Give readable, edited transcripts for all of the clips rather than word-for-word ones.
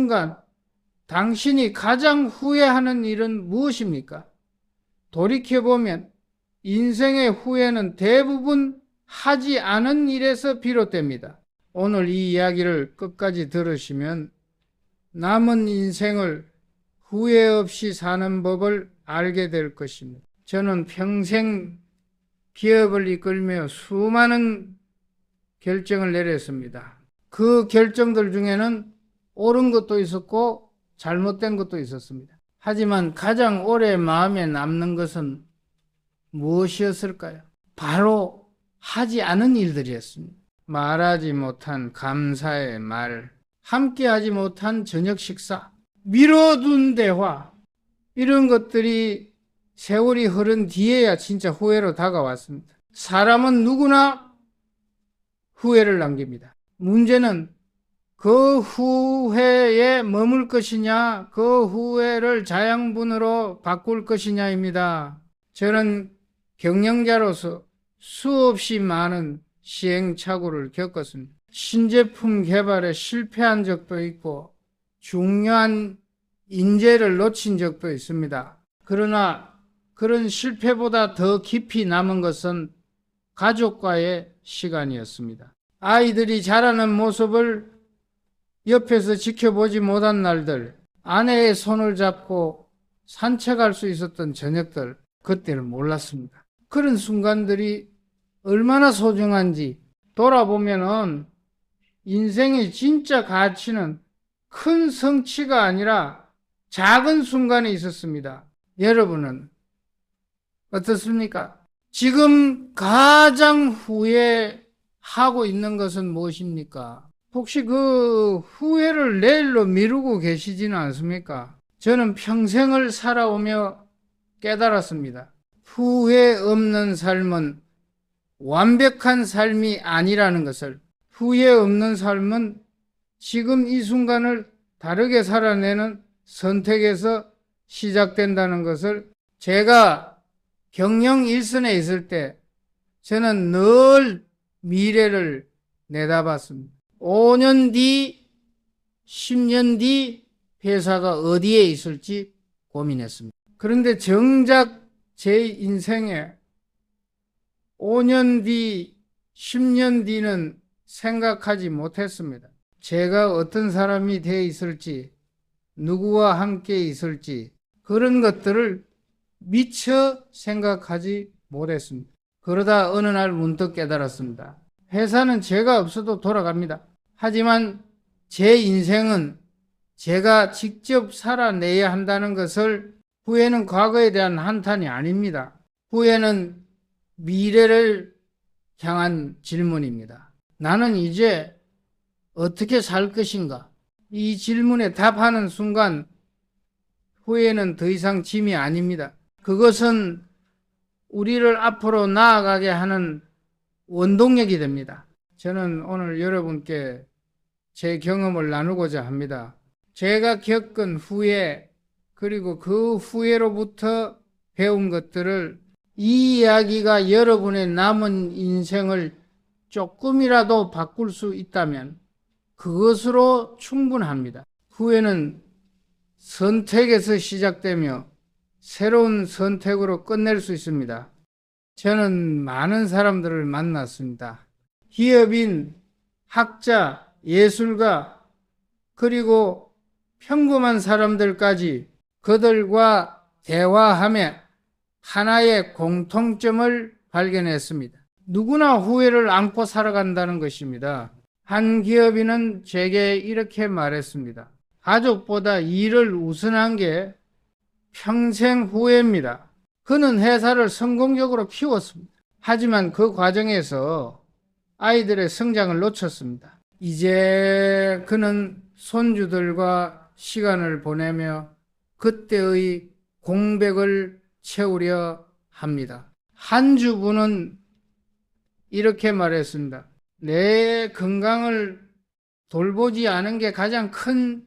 순간 당신이 가장 후회하는 일은 무엇입니까? 돌이켜보면 인생의 후회는 대부분 하지 않은 일에서 비롯됩니다. 오늘 이 이야기를 끝까지 들으시면 남은 인생을 후회 없이 사는 법을 알게 될 것입니다. 저는 평생 기업을 이끌며 수많은 결정을 내렸습니다. 그 결정들 중에는 옳은 것도 있었고 잘못된 것도 있었습니다. 하지만 가장 오래 마음에 남는 것은 무엇이었을까요? 바로 하지 않은 일들이었습니다. 말하지 못한 감사의 말, 함께하지 못한 저녁 식사, 미뤄둔 대화, 이런 것들이 세월이 흐른 뒤에야 진짜 후회로 다가왔습니다. 사람은 누구나 후회를 남깁니다. 문제는 그 후회에 머물 것이냐, 그 후회를 자양분으로 바꿀 것이냐입니다. 저는 경영자로서 수없이 많은 시행착오를 겪었습니다. 신제품 개발에 실패한 적도 있고 중요한 인재를 놓친 적도 있습니다. 그러나 그런 실패보다 더 깊이 남은 것은 가족과의 시간이었습니다. 아이들이 자라는 모습을 옆에서 지켜보지 못한 날들, 아내의 손을 잡고 산책할 수 있었던 저녁들, 그때를 몰랐습니다. 그런 순간들이 얼마나 소중한지 돌아보면은 인생의 진짜 가치는 큰 성취가 아니라 작은 순간에 있었습니다. 여러분은 어떻습니까? 지금 가장 후회하고 있는 것은 무엇입니까? 혹시 그 후회를 내일로 미루고 계시지는 않습니까? 저는 평생을 살아오며 깨달았습니다. 후회 없는 삶은 완벽한 삶이 아니라는 것을, 후회 없는 삶은 지금 이 순간을 다르게 살아내는 선택에서 시작된다는 것을, 제가 경영 일선에 있을 때 저는 늘 미래를 내다봤습니다. 5년 뒤, 10년 뒤 회사가 어디에 있을지 고민했습니다. 그런데 정작 제 인생에 5년 뒤, 10년 뒤는 생각하지 못했습니다. 제가 어떤 사람이 되어 있을지, 누구와 함께 있을지, 그런 것들을 미처 생각하지 못했습니다. 그러다 어느 날 문득 깨달았습니다. 회사는 제가 없어도 돌아갑니다. 하지만 제 인생은 제가 직접 살아내야 한다는 것을, 후회는 과거에 대한 한탄이 아닙니다. 후회는 미래를 향한 질문입니다. 나는 이제 어떻게 살 것인가? 이 질문에 답하는 순간 후회는 더 이상 짐이 아닙니다. 그것은 우리를 앞으로 나아가게 하는 원동력이 됩니다. 저는 오늘 여러분께 제 경험을 나누고자 합니다. 제가 겪은 후회, 그리고 그 후회로부터 배운 것들을, 이 이야기가 여러분의 남은 인생을 조금이라도 바꿀 수 있다면 그것으로 충분합니다. 후회는 선택에서 시작되며 새로운 선택으로 끝낼 수 있습니다. 저는 많은 사람들을 만났습니다. 기업인, 학자, 예술가, 그리고 평범한 사람들까지 그들과 대화하며 하나의 공통점을 발견했습니다. 누구나 후회를 안고 살아간다는 것입니다. 한 기업인은 제게 이렇게 말했습니다. 가족보다 일을 우선한 게 평생 후회입니다. 그는 회사를 성공적으로 키웠습니다. 하지만 그 과정에서 아이들의 성장을 놓쳤습니다. 이제 그는 손주들과 시간을 보내며 그때의 공백을 채우려 합니다. 한 주부는 이렇게 말했습니다. 내 건강을 돌보지 않은 게 가장 큰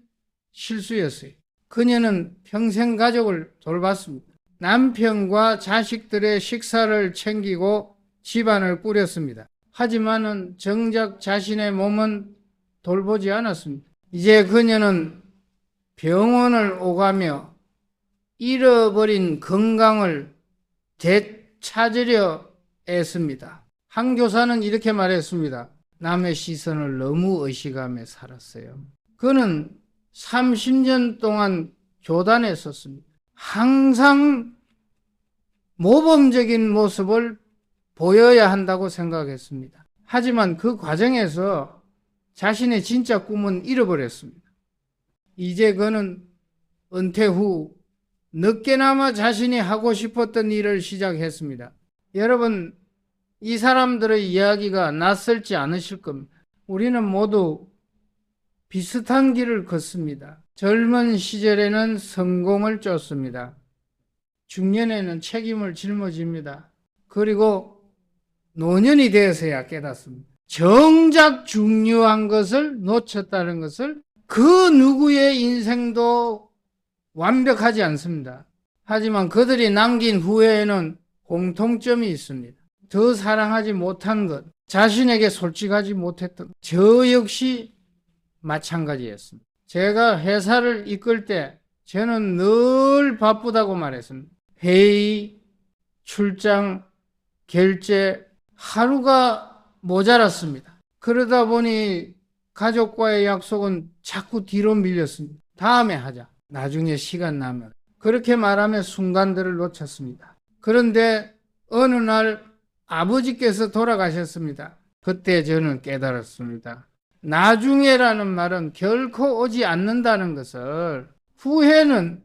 실수였어요. 그녀는 평생 가족을 돌봤습니다. 남편과 자식들의 식사를 챙기고 집안을 꾸렸습니다. 하지만은 정작 자신의 몸은 돌보지 않았습니다. 이제 그녀는 병원을 오가며 잃어버린 건강을 되찾으려 애씁니다. 한 교사는 이렇게 말했습니다. 남의 시선을 너무 의식하며 살았어요. 그는 30년 동안 교단에 있었습니다. 항상 모범적인 모습을 보여야 한다고 생각했습니다. 하지만 그 과정에서 자신의 진짜 꿈은 잃어버렸습니다. 이제 그는 은퇴 후 늦게나마 자신이 하고 싶었던 일을 시작했습니다. 여러분, 이 사람들의 이야기가 낯설지 않으실 겁니다. 우리는 모두 비슷한 길을 걷습니다. 젊은 시절에는 성공을 쫓습니다. 중년에는 책임을 짊어집니다. 그리고 노년이 되어서야 깨닫습니다. 정작 중요한 것을 놓쳤다는 것을 그 누구의 인생도 완벽하지 않습니다. 하지만 그들이 남긴 후회에는 공통점이 있습니다. 더 사랑하지 못한 것, 자신에게 솔직하지 못했던 것, 저 역시 마찬가지였습니다. 제가 회사를 이끌 때 저는 늘 바쁘다고 말했습니다. 회의, 출장, 결제, 하루가 모자랐습니다. 그러다 보니 가족과의 약속은 자꾸 뒤로 밀렸습니다. 다음에 하자. 나중에 시간 나면. 그렇게 말하며 순간들을 놓쳤습니다. 그런데 어느 날 아버지께서 돌아가셨습니다. 그때 저는 깨달았습니다. 나중에라는 말은 결코 오지 않는다는 것을. 후회는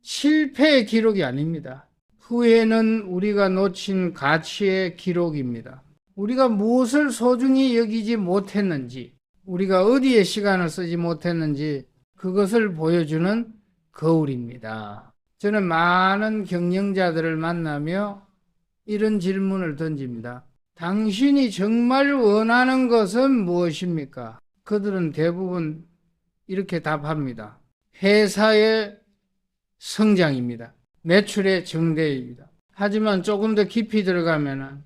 실패의 기록이 아닙니다. 후회는 우리가 놓친 가치의 기록입니다. 우리가 무엇을 소중히 여기지 못했는지, 우리가 어디에 시간을 쓰지 못했는지 그것을 보여주는 거울입니다. 저는 많은 경영자들을 만나며 이런 질문을 던집니다. 당신이 정말 원하는 것은 무엇입니까? 그들은 대부분 이렇게 답합니다. 회사의 성장입니다. 매출의 증대입니다. 하지만 조금 더 깊이 들어가면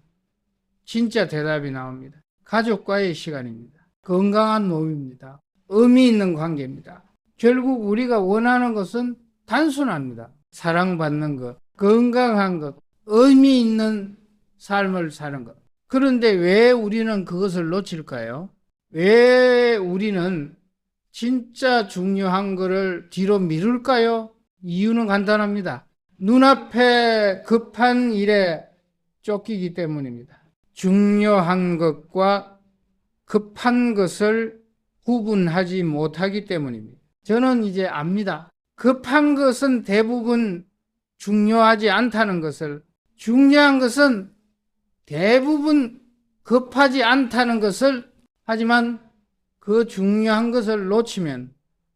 진짜 대답이 나옵니다. 가족과의 시간입니다. 건강한 몸입니다. 의미 있는 관계입니다. 결국 우리가 원하는 것은 단순합니다. 사랑받는 것, 건강한 것, 의미 있는 삶을 사는 것. 그런데 왜 우리는 그것을 놓칠까요? 왜 우리는 진짜 중요한 것을 뒤로 미룰까요? 이유는 간단합니다. 눈앞에 급한 일에 쫓기기 때문입니다. 중요한 것과 급한 것을 구분하지 못하기 때문입니다. 저는 이제 압니다. 급한 것은 대부분 중요하지 않다는 것을, 중요한 것은 대부분 급하지 않다는 것을, 하지만 그 중요한 것을 놓치면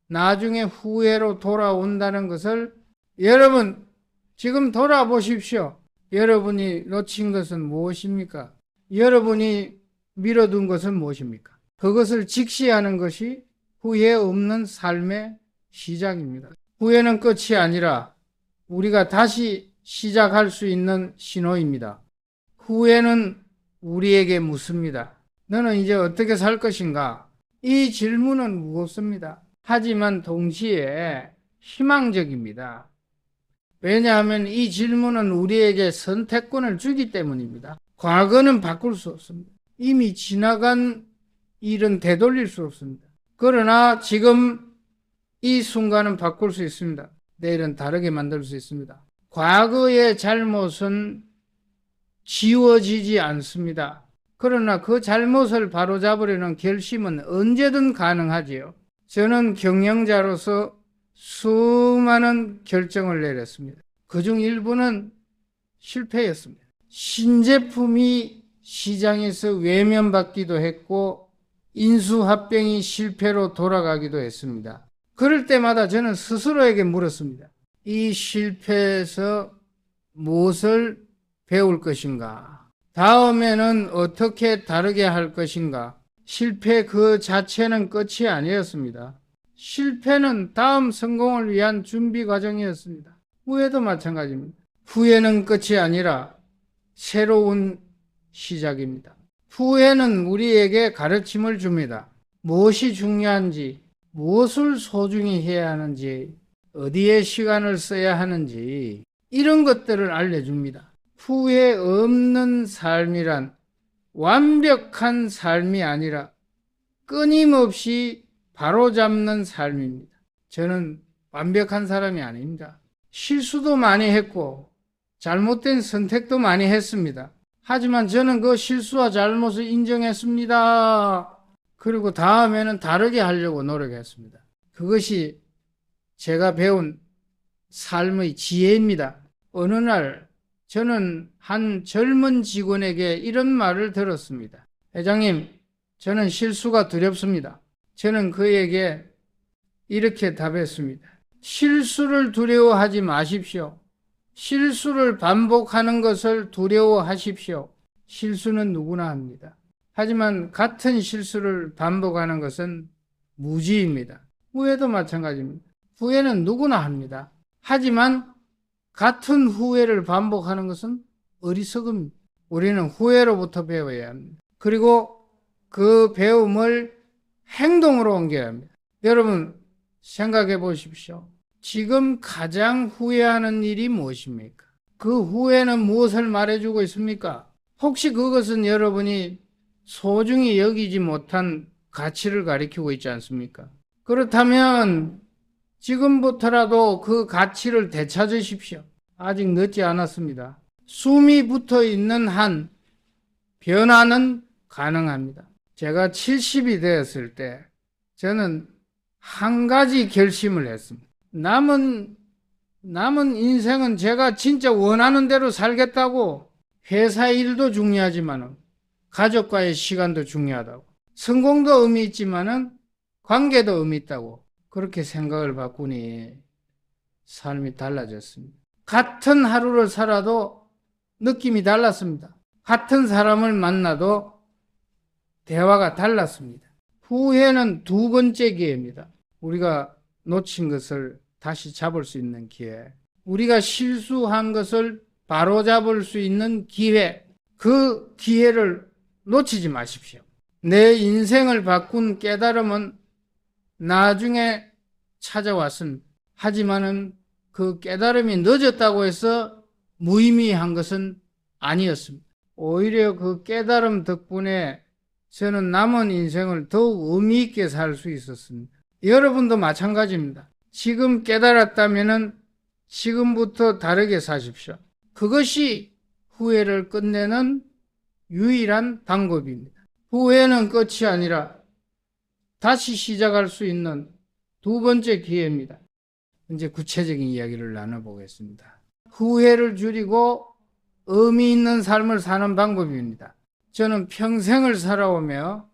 나중에 후회로 돌아온다는 것을 여러분 지금 돌아보십시오. 여러분이 놓친 것은 무엇입니까? 여러분이 미뤄둔 것은 무엇입니까? 그것을 직시하는 것이 후회 없는 삶의 시작입니다. 후회는 끝이 아니라 우리가 다시 시작할 수 있는 신호입니다. 후회는 우리에게 묻습니다. 너는 이제 어떻게 살 것인가? 이 질문은 무겁습니다. 하지만 동시에 희망적입니다. 왜냐하면 이 질문은 우리에게 선택권을 주기 때문입니다. 과거는 바꿀 수 없습니다. 이미 지나간 일은 되돌릴 수 없습니다. 그러나 지금 이 순간은 바꿀 수 있습니다. 내일은 다르게 만들 수 있습니다. 과거의 잘못은 지워지지 않습니다. 그러나 그 잘못을 바로잡으려는 결심은 언제든 가능하지요. 저는 경영자로서 수많은 결정을 내렸습니다. 그중 일부는 실패였습니다. 신제품이 시장에서 외면받기도 했고 인수합병이 실패로 돌아가기도 했습니다. 그럴 때마다 저는 스스로에게 물었습니다. 이 실패에서 무엇을 배울 것인가? 다음에는 어떻게 다르게 할 것인가? 실패 그 자체는 끝이 아니었습니다. 실패는 다음 성공을 위한 준비 과정이었습니다. 후회도 마찬가지입니다. 후회는 끝이 아니라 새로운 시작입니다. 후회는 우리에게 가르침을 줍니다. 무엇이 중요한지, 무엇을 소중히 해야 하는지, 어디에 시간을 써야 하는지 이런 것들을 알려줍니다. 후회 없는 삶이란 완벽한 삶이 아니라 끊임없이 바로잡는 삶입니다. 저는 완벽한 사람이 아닙니다. 실수도 많이 했고 잘못된 선택도 많이 했습니다. 하지만 저는 그 실수와 잘못을 인정했습니다. 그리고 다음에는 다르게 하려고 노력했습니다. 그것이 제가 배운 삶의 지혜입니다. 어느 날 저는 한 젊은 직원에게 이런 말을 들었습니다. 회장님, 저는 실수가 두렵습니다. 저는 그에게 이렇게 답했습니다. 실수를 두려워하지 마십시오. 실수를 반복하는 것을 두려워하십시오. 실수는 누구나 합니다. 하지만 같은 실수를 반복하는 것은 무지입니다. 후회도 마찬가지입니다. 후회는 누구나 합니다. 하지만 같은 후회를 반복하는 것은 어리석음입니다. 우리는 후회로부터 배워야 합니다. 그리고 그 배움을 행동으로 옮겨야 합니다. 여러분 생각해 보십시오. 지금 가장 후회하는 일이 무엇입니까? 그 후회는 무엇을 말해주고 있습니까? 혹시 그것은 여러분이 소중히 여기지 못한 가치를 가리키고 있지 않습니까? 그렇다면 지금부터라도 그 가치를 되찾으십시오. 아직 늦지 않았습니다. 숨이 붙어 있는 한 변화는 가능합니다. 제가 70이 되었을 때 저는 한 가지 결심을 했습니다. 남은 인생은 제가 진짜 원하는 대로 살겠다고. 회사 일도 중요하지만 가족과의 시간도 중요하다고. 성공도 의미 있지만 관계도 의미 있다고. 그렇게 생각을 바꾸니 삶이 달라졌습니다. 같은 하루를 살아도 느낌이 달랐습니다. 같은 사람을 만나도 대화가 달랐습니다. 후회는 두 번째 기회입니다. 우리가 놓친 것을 다시 잡을 수 있는 기회, 우리가 실수한 것을 바로잡을 수 있는 기회, 그 기회를 놓치지 마십시오. 내 인생을 바꾼 깨달음은 나중에 찾아왔습니다. 하지만은 그 깨달음이 늦었다고 해서 무의미한 것은 아니었습니다. 오히려 그 깨달음 덕분에 저는 남은 인생을 더욱 의미 있게 살 수 있었습니다. 여러분도 마찬가지입니다. 지금 깨달았다면 지금부터 다르게 사십시오. 그것이 후회를 끝내는 유일한 방법입니다. 후회는 끝이 아니라 다시 시작할 수 있는 두 번째 기회입니다. 이제 구체적인 이야기를 나눠보겠습니다. 후회를 줄이고 의미 있는 삶을 사는 방법입니다. 저는 평생을 살아오며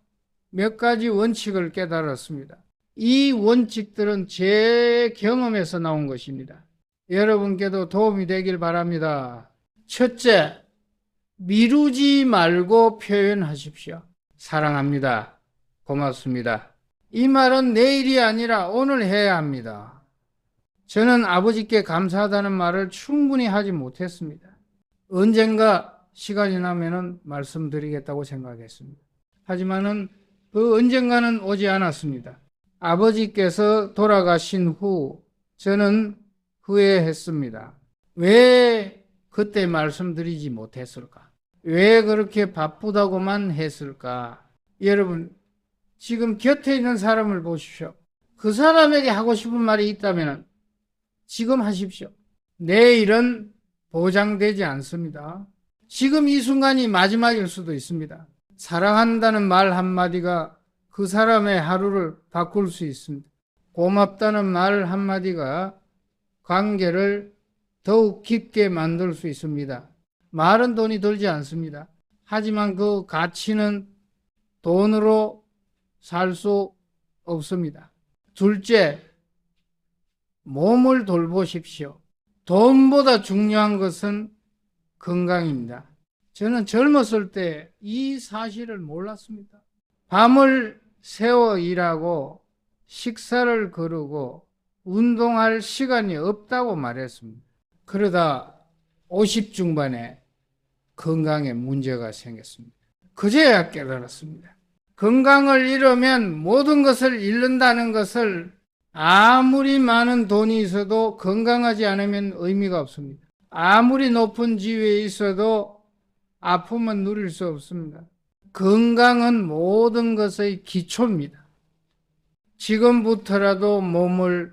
몇 가지 원칙을 깨달았습니다. 이 원칙들은 제 경험에서 나온 것입니다. 여러분께도 도움이 되길 바랍니다. 첫째, 미루지 말고 표현하십시오. 사랑합니다. 고맙습니다. 이 말은 내일이 아니라 오늘 해야 합니다. 저는 아버지께 감사하다는 말을 충분히 하지 못했습니다. 언젠가 시간이 나면은 말씀드리겠다고 생각했습니다. 하지만은 그 언젠가는 오지 않았습니다. 아버지께서 돌아가신 후 저는 후회했습니다. 왜 그때 말씀드리지 못했을까? 왜 그렇게 바쁘다고만 했을까? 여러분, 지금 곁에 있는 사람을 보십시오. 그 사람에게 하고 싶은 말이 있다면 지금 하십시오. 내일은 보장되지 않습니다. 지금 이 순간이 마지막일 수도 있습니다. 사랑한다는 말 한마디가 그 사람의 하루를 바꿀 수 있습니다. 고맙다는 말 한마디가 관계를 더욱 깊게 만들 수 있습니다. 말은 돈이 들지 않습니다. 하지만 그 가치는 돈으로 살 수 없습니다. 둘째, 몸을 돌보십시오. 돈보다 중요한 것은 건강입니다. 저는 젊었을 때 이 사실을 몰랐습니다. 밤을 새워 일하고 식사를 거르고 운동할 시간이 없다고 말했습니다. 그러다 50 중반에 건강에 문제가 생겼습니다. 그제야 깨달았습니다. 건강을 잃으면 모든 것을 잃는다는 것을 아무리 많은 돈이 있어도 건강하지 않으면 의미가 없습니다. 아무리 높은 지위에 있어도 아픔은 누릴 수 없습니다. 건강은 모든 것의 기초입니다. 지금부터라도 몸을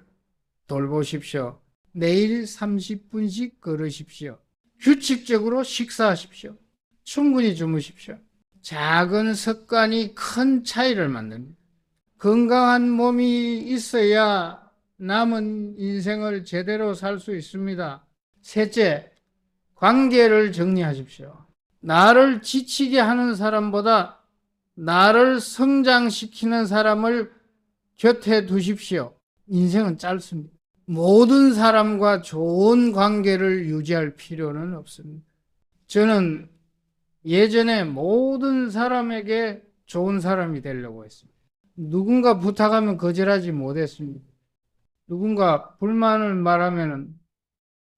돌보십시오. 매일 30분씩 걸으십시오. 규칙적으로 식사하십시오. 충분히 주무십시오. 작은 습관이 큰 차이를 만듭니다. 건강한 몸이 있어야 남은 인생을 제대로 살 수 있습니다. 셋째, 관계를 정리하십시오. 나를 지치게 하는 사람보다 나를 성장시키는 사람을 곁에 두십시오. 인생은 짧습니다. 모든 사람과 좋은 관계를 유지할 필요는 없습니다. 저는 예전에 모든 사람에게 좋은 사람이 되려고 했습니다. 누군가 부탁하면 거절하지 못했습니다. 누군가 불만을 말하면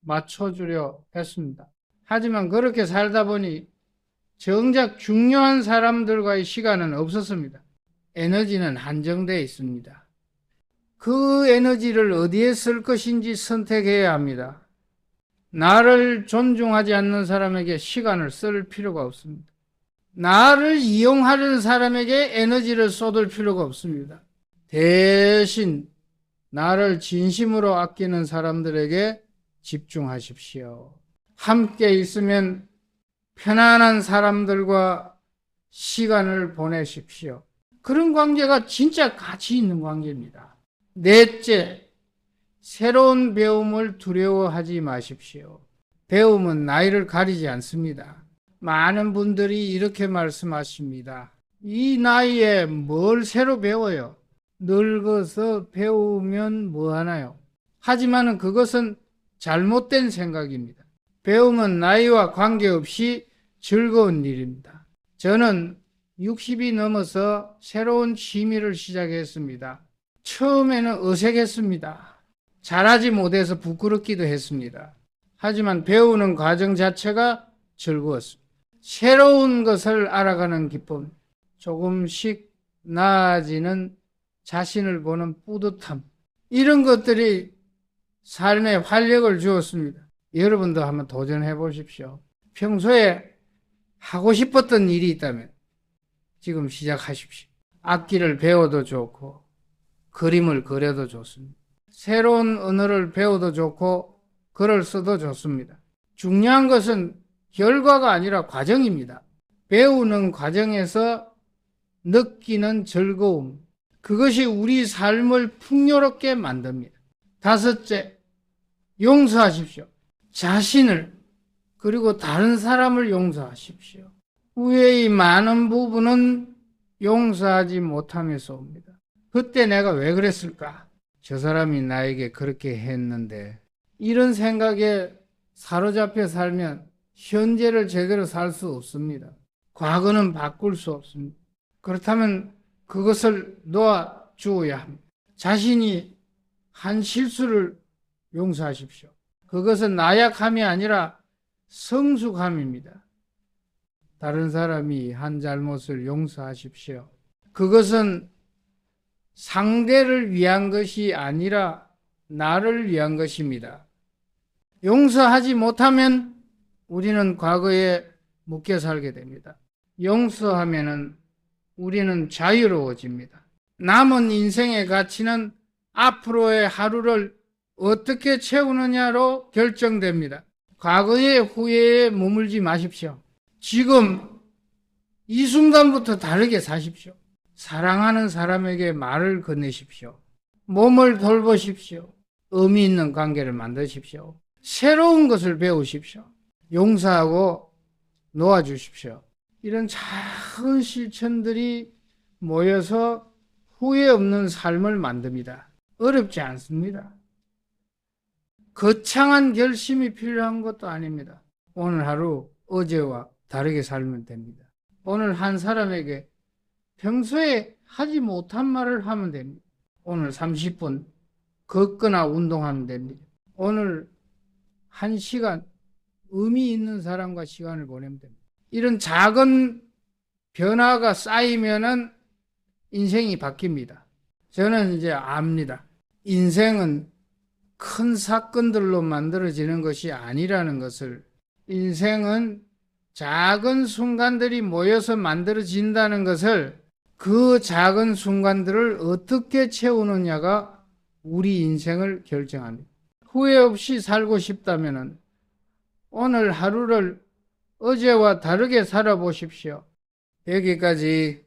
맞춰주려 했습니다. 하지만 그렇게 살다 보니 정작 중요한 사람들과의 시간은 없었습니다. 에너지는 한정되어 있습니다. 그 에너지를 어디에 쓸 것인지 선택해야 합니다. 나를 존중하지 않는 사람에게 시간을 쓸 필요가 없습니다. 나를 이용하려는 사람에게 에너지를 쏟을 필요가 없습니다. 대신 나를 진심으로 아끼는 사람들에게 집중하십시오. 함께 있으면 편안한 사람들과 시간을 보내십시오. 그런 관계가 진짜 가치 있는 관계입니다. 넷째, 새로운 배움을 두려워하지 마십시오. 배움은 나이를 가리지 않습니다. 많은 분들이 이렇게 말씀하십니다. 이 나이에 뭘 새로 배워요? 늙어서 배우면 뭐 하나요? 하지만 그것은 잘못된 생각입니다. 배움은 나이와 관계없이 즐거운 일입니다. 저는 60이 넘어서 새로운 취미를 시작했습니다. 처음에는 어색했습니다. 잘하지 못해서 부끄럽기도 했습니다. 하지만 배우는 과정 자체가 즐거웠습니다. 새로운 것을 알아가는 기쁨, 조금씩 나아지는 자신을 보는 뿌듯함, 이런 것들이 삶에 활력을 주었습니다. 여러분도 한번 도전해 보십시오. 평소에 하고 싶었던 일이 있다면 지금 시작하십시오. 악기를 배워도 좋고 그림을 그려도 좋습니다. 새로운 언어를 배워도 좋고 글을 써도 좋습니다. 중요한 것은 결과가 아니라 과정입니다. 배우는 과정에서 느끼는 즐거움, 그것이 우리 삶을 풍요롭게 만듭니다. 다섯째, 용서하십시오. 자신을 그리고 다른 사람을 용서하십시오. 후회의 많은 부분은 용서하지 못함에서 옵니다. 그때 내가 왜 그랬을까? 저 사람이 나에게 그렇게 했는데, 이런 생각에 사로잡혀 살면 현재를 제대로 살 수 없습니다. 과거는 바꿀 수 없습니다. 그렇다면 그것을 놓아주어야 합니다. 자신이 한 실수를 용서하십시오. 그것은 나약함이 아니라 성숙함입니다. 다른 사람이 한 잘못을 용서하십시오. 그것은 상대를 위한 것이 아니라 나를 위한 것입니다. 용서하지 못하면 우리는 과거에 묶여 살게 됩니다. 용서하면은 우리는 자유로워집니다. 남은 인생의 가치는 앞으로의 하루를 어떻게 채우느냐로 결정됩니다. 과거의 후회에 머물지 마십시오. 지금 이 순간부터 다르게 사십시오. 사랑하는 사람에게 말을 건네십시오. 몸을 돌보십시오. 의미 있는 관계를 만드십시오. 새로운 것을 배우십시오. 용서하고 놓아주십시오. 이런 작은 실천들이 모여서 후회 없는 삶을 만듭니다. 어렵지 않습니다. 거창한 결심이 필요한 것도 아닙니다. 오늘 하루 어제와 다르게 살면 됩니다. 오늘 한 사람에게 평소에 하지 못한 말을 하면 됩니다. 오늘 30분 걷거나 운동하면 됩니다. 오늘 1시간 의미 있는 사람과 시간을 보내면 됩니다. 이런 작은 변화가 쌓이면은 인생이 바뀝니다. 저는 이제 압니다. 인생은 큰 사건들로 만들어지는 것이 아니라는 것을, 인생은 작은 순간들이 모여서 만들어진다는 것을, 그 작은 순간들을 어떻게 채우느냐가 우리 인생을 결정합니다. 후회 없이 살고 싶다면 오늘 하루를 어제와 다르게 살아보십시오. 여기까지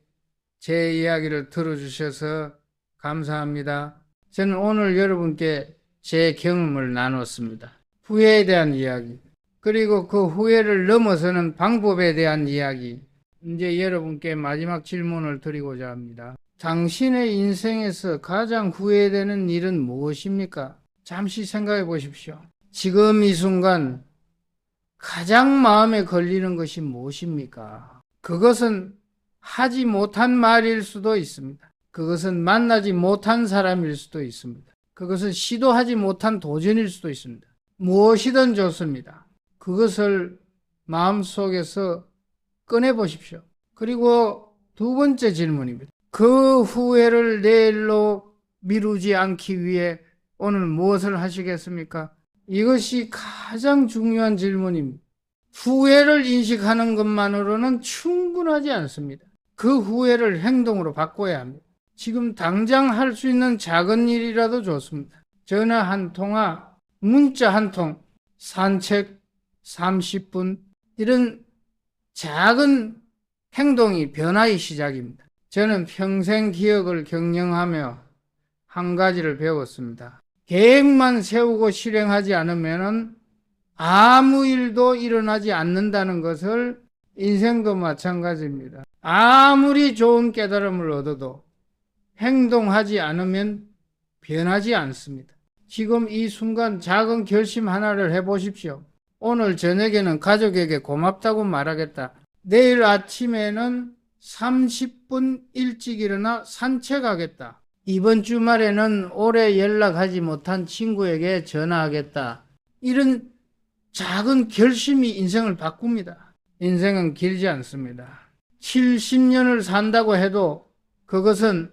제 이야기를 들어주셔서 감사합니다. 저는 오늘 여러분께 제 경험을 나눴습니다. 후회에 대한 이야기, 그리고 그 후회를 넘어서는 방법에 대한 이야기. 이제 여러분께 마지막 질문을 드리고자 합니다. 당신의 인생에서 가장 후회되는 일은 무엇입니까? 잠시 생각해 보십시오. 지금 이 순간 가장 마음에 걸리는 것이 무엇입니까? 그것은 하지 못한 말일 수도 있습니다. 그것은 만나지 못한 사람일 수도 있습니다. 그것은 시도하지 못한 도전일 수도 있습니다. 무엇이든 좋습니다. 그것을 마음속에서 꺼내보십시오. 그리고 두 번째 질문입니다. 그 후회를 내일로 미루지 않기 위해 오늘 무엇을 하시겠습니까? 이것이 가장 중요한 질문입니다. 후회를 인식하는 것만으로는 충분하지 않습니다. 그 후회를 행동으로 바꿔야 합니다. 지금 당장 할 수 있는 작은 일이라도 좋습니다. 전화 한 통화, 문자 한 통, 산책 30분, 이런 작은 행동이 변화의 시작입니다. 저는 평생 기억을 경영하며 한 가지를 배웠습니다. 계획만 세우고 실행하지 않으면 아무 일도 일어나지 않는다는 것을, 인생도 마찬가지입니다. 아무리 좋은 깨달음을 얻어도 행동하지 않으면 변하지 않습니다. 지금 이 순간 작은 결심 하나를 해보십시오. 오늘 저녁에는 가족에게 고맙다고 말하겠다. 내일 아침에는 30분 일찍 일어나 산책하겠다. 이번 주말에는 오래 연락하지 못한 친구에게 전화하겠다. 이런 작은 결심이 인생을 바꿉니다. 인생은 길지 않습니다. 70년을 산다고 해도 그것은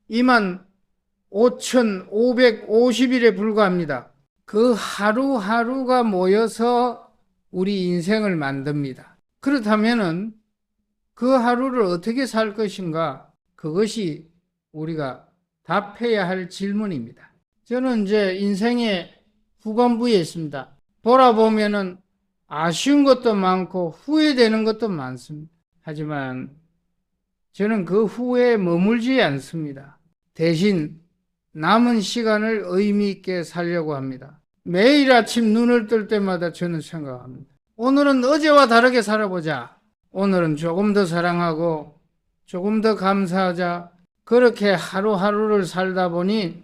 25,550일에 불과합니다. 그 하루하루가 모여서 우리 인생을 만듭니다. 그렇다면 그 하루를 어떻게 살 것인가? 그것이 우리가 답해야 할 질문입니다. 저는 이제 인생의 후반부에 있습니다. 돌아보면은 아쉬운 것도 많고 후회되는 것도 많습니다. 하지만 저는 그 후회에 머물지 않습니다. 대신 남은 시간을 의미 있게 살려고 합니다. 매일 아침 눈을 뜰 때마다 저는 생각합니다. 오늘은 어제와 다르게 살아보자. 오늘은 조금 더 사랑하고 조금 더 감사하자. 그렇게 하루하루를 살다 보니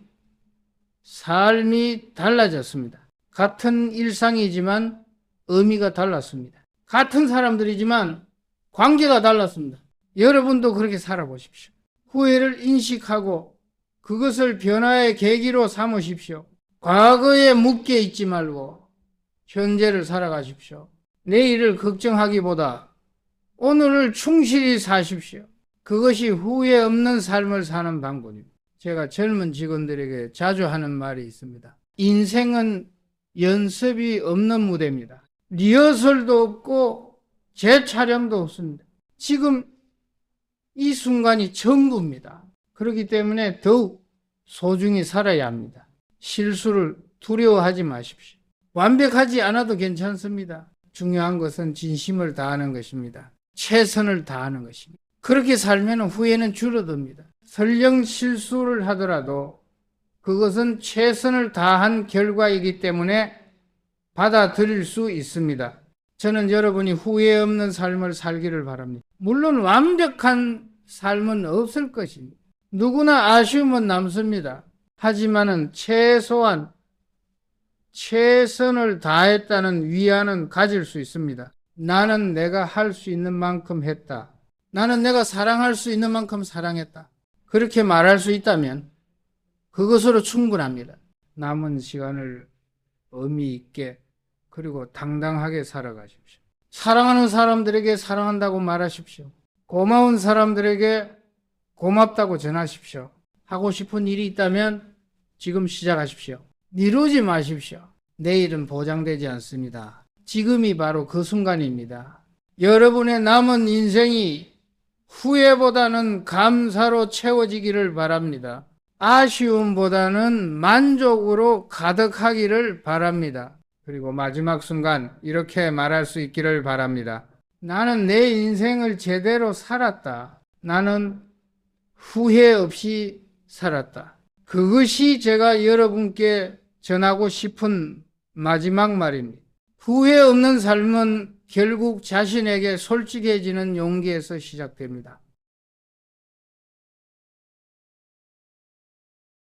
삶이 달라졌습니다. 같은 일상이지만 의미가 달랐습니다. 같은 사람들이지만 관계가 달랐습니다. 여러분도 그렇게 살아보십시오. 후회를 인식하고 그것을 변화의 계기로 삼으십시오. 과거에 묶여 있지 말고 현재를 살아가십시오. 내일을 걱정하기보다 오늘을 충실히 사십시오. 그것이 후회 없는 삶을 사는 방법입니다. 제가 젊은 직원들에게 자주 하는 말이 있습니다. 인생은 연습이 없는 무대입니다. 리허설도 없고 재촬영도 없습니다. 지금 이 순간이 전부입니다. 그렇기 때문에 더욱 소중히 살아야 합니다. 실수를 두려워하지 마십시오. 완벽하지 않아도 괜찮습니다. 중요한 것은 진심을 다하는 것입니다. 최선을 다하는 것입니다. 그렇게 살면 후회는 줄어듭니다. 설령 실수를 하더라도 그것은 최선을 다한 결과이기 때문에 받아들일 수 있습니다. 저는 여러분이 후회 없는 삶을 살기를 바랍니다. 물론 완벽한 삶은 없을 것입니다. 누구나 아쉬움은 남습니다. 하지만은 최소한 최선을 다했다는 위안은 가질 수 있습니다. 나는 내가 할 수 있는 만큼 했다. 나는 내가 사랑할 수 있는 만큼 사랑했다. 그렇게 말할 수 있다면 그것으로 충분합니다. 남은 시간을 의미 있게 그리고 당당하게 살아가십시오. 사랑하는 사람들에게 사랑한다고 말하십시오. 고마운 사람들에게 고맙다고 전하십시오. 하고 싶은 일이 있다면 지금 시작하십시오. 미루지 마십시오. 내일은 보장되지 않습니다. 지금이 바로 그 순간입니다. 여러분의 남은 인생이 후회보다는 감사로 채워지기를 바랍니다. 아쉬움보다는 만족으로 가득하기를 바랍니다. 그리고 마지막 순간 이렇게 말할 수 있기를 바랍니다. 나는 내 인생을 제대로 살았다. 나는 후회 없이 살았다. 그것이 제가 여러분께 전하고 싶은 마지막 말입니다. 후회 없는 삶은 결국 자신에게 솔직해지는 용기에서 시작됩니다.